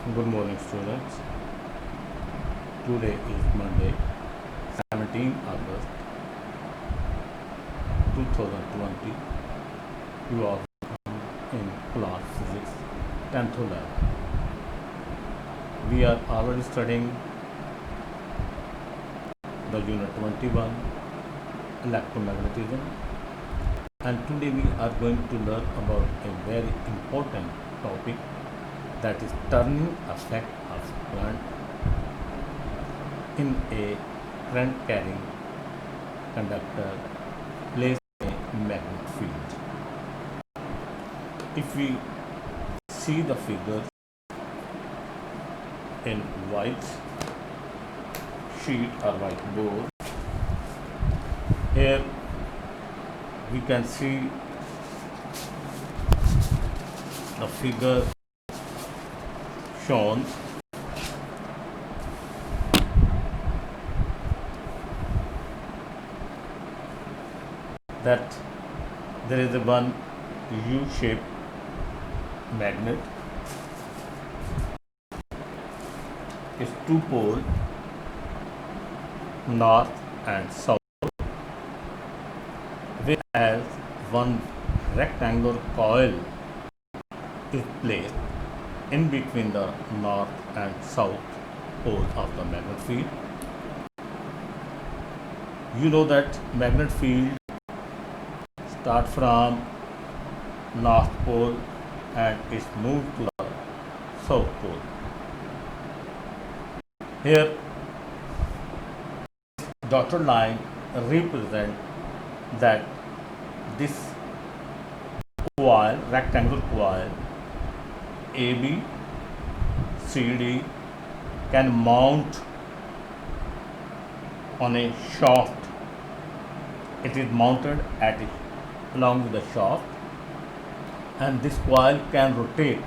Good morning, students. Today is Monday, 17 August 2020. You are in class physics 10th level. We are already studying the unit 21, electromagnetism, and today we are going to learn about a very important topic, that is turning effect of current in a current carrying conductor placed in a magnetic field. If we see the figure in white sheet or white board, here we can see the figure shown. That there is a one U-shaped magnet. Its two poles, north and south, whereas one rectangular coil is placed in between the north and south pole of the magnet field. You know that magnet field start from north pole and is moved to the south pole. Here dotted line represent that this coil, rectangular coil AB CD, can mount on a shaft. It is mounted at it along with the shaft, and this coil can rotate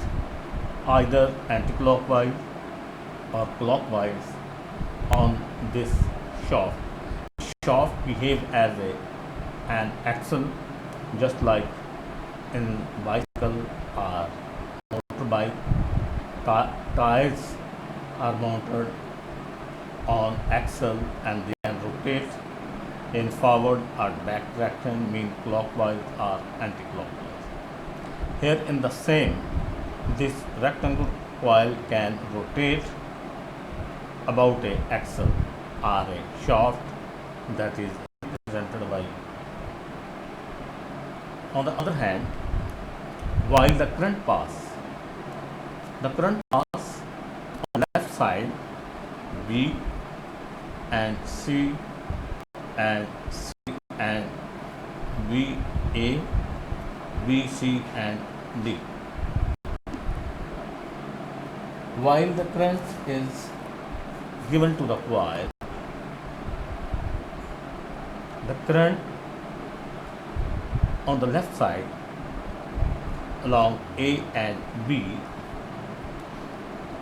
either anti-clockwise or clockwise on this shaft. Shaft behaves as an axle, just like in bicycle or motorbike. Tires are mounted on axle and they can rotate in forward or back direction, mean clockwise or anti-clockwise. Here in the same, this rectangular coil can rotate about a axle or a shaft, that is represented by. On the other hand, while the current on the left side, B and C and C and B A, B C and D. While the current is given to the coil, the current on the left side along A and B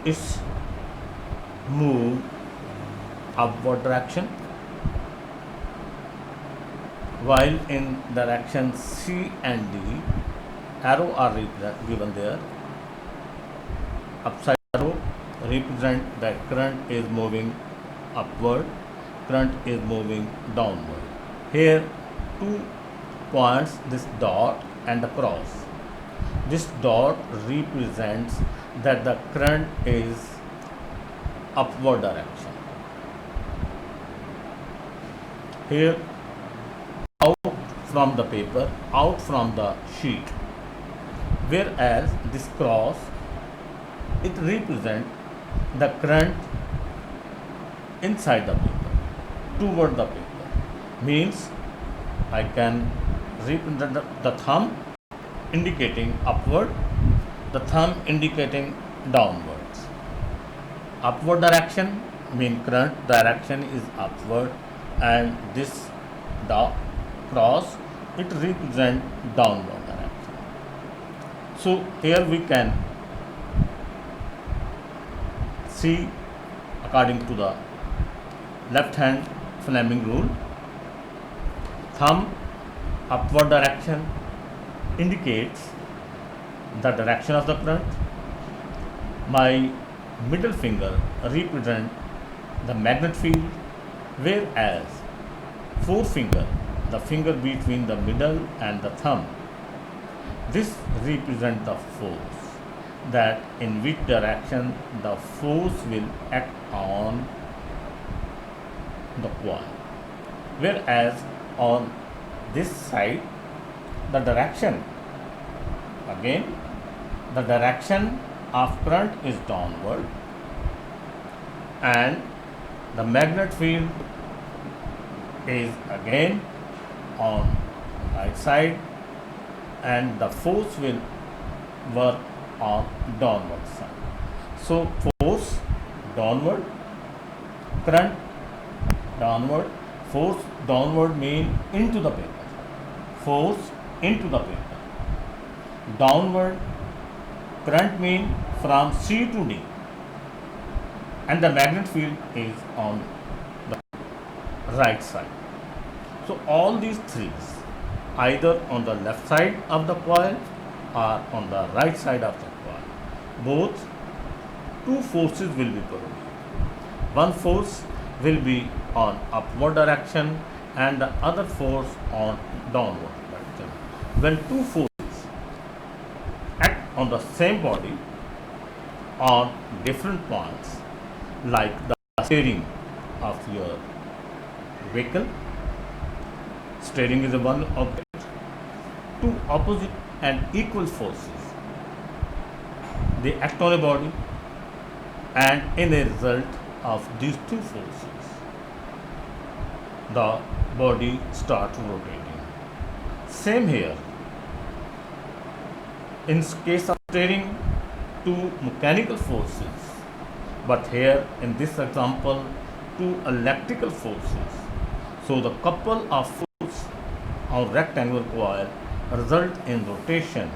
is moved upward direction, while in direction C and D, arrow are given there. Upside arrow represent that current is moving upward, current is moving downward. Here two points, this dot and the cross. This dot represents that the current is upward direction. Here out from the paper, out from the sheet, whereas this cross, it represents the current inside the paper, toward the paper. Means I can represent the thumb indicating upward, the thumb indicating downwards. Upward direction mean current direction is upward, and this cross, it represents downward direction. So here we can see, according to the left hand Fleming rule, thumb upward direction indicates the direction of the current. My middle finger represent the magnet field, whereas forefinger, the finger between the middle and the thumb, this represents the force, that in which direction the force will act on the coil. Whereas on this side, the direction, again, the direction of current is downward, and the magnet field is again on right side, and the force will work on downward side. So force downward, current downward, force downward mean into the paper, force into the paper, downward current mean from C to D, and the magnet field is on the right side. So all these three, either on the left side of the coil or on the right side of the coil, both two forces will be produced. One force will be on upward direction and the other force on downward direction. When two forces act on the same body on different points, like the steering of your vehicle, steering is a one object, two opposite and equal forces, they act on a body, and in a result of these two forces, the body starts rotating. Same here. In case of steering, two mechanical forces, but here in this example, two electrical forces. So the couple of forces on rectangular coil result in rotation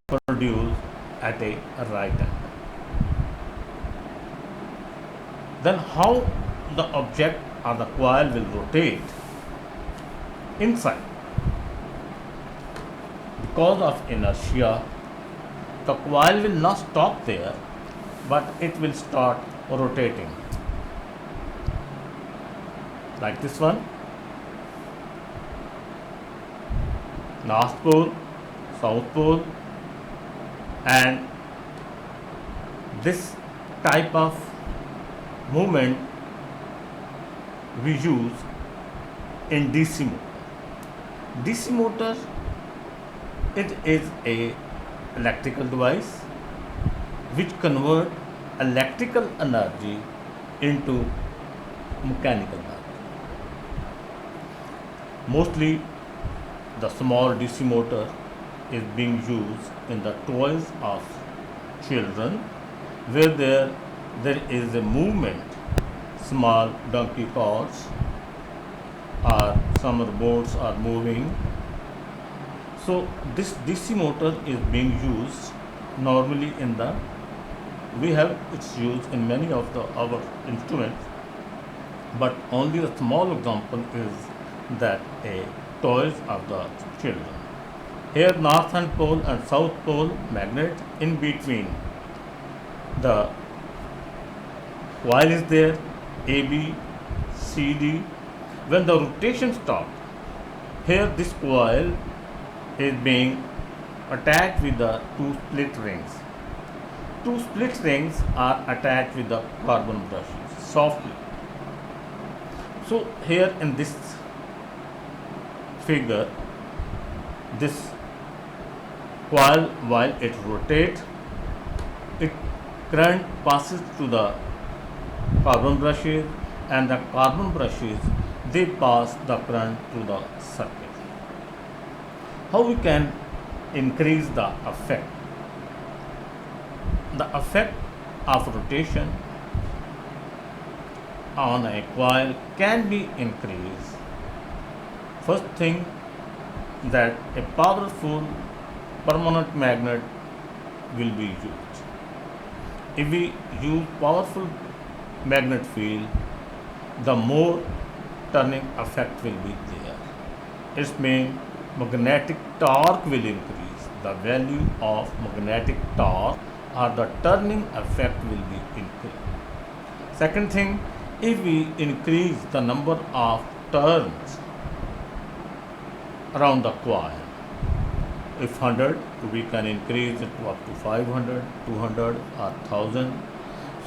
produced at a right angle. Then how the object or the coil will rotate inside? Because of inertia, the coil will not stop there, but it will start rotating. Like this one, north pole, south pole, and this type of movement we use in DC motor. DC motor, it is a electrical device which convert electrical energy into mechanical energy. Mostly the small DC motor is being used in the toys of children, where there is a movement, small donkey carts or summer boats are moving. So this DC motor is being used normally in the, we have its used in many of our instruments, but only a small example is that a toys of the children. Here northern pole and south pole magnet, in between the coil is there, AB, CD. When the rotation stops, here this coil is being attached with the two split rings. Two split rings are attached with the carbon brushes softly. So here in this figure, this coil, while it rotates, it current passes to the carbon brushes, and the carbon brushes, they pass the current to the circuit. How we can increase the effect? The effect of rotation on a coil can be increased. First thing, that a powerful permanent magnet will be used. If we use powerful magnet field, the more turning effect will be there. It means magnetic torque will increase. The value of magnetic torque or the turning effect will be increased. Second thing, if we increase the number of turns around the coil, if 100, we can increase it to up to 500, 200 or 1000.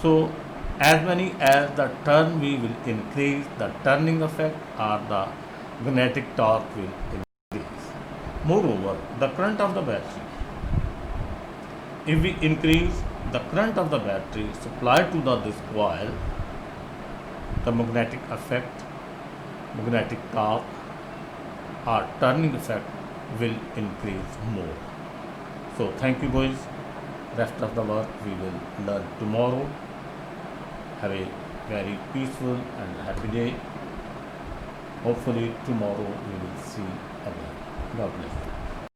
So as many as the turn we will increase, the turning effect or the magnetic torque will increase. Moreover, the current of the battery, if we increase the current of the battery supplied to this coil, the magnetic effect, magnetic torque or turning effect will increase more. So thank you boys. Rest of the work we will learn tomorrow. Have a very peaceful and happy day. Hopefully tomorrow we will see again. God bless you.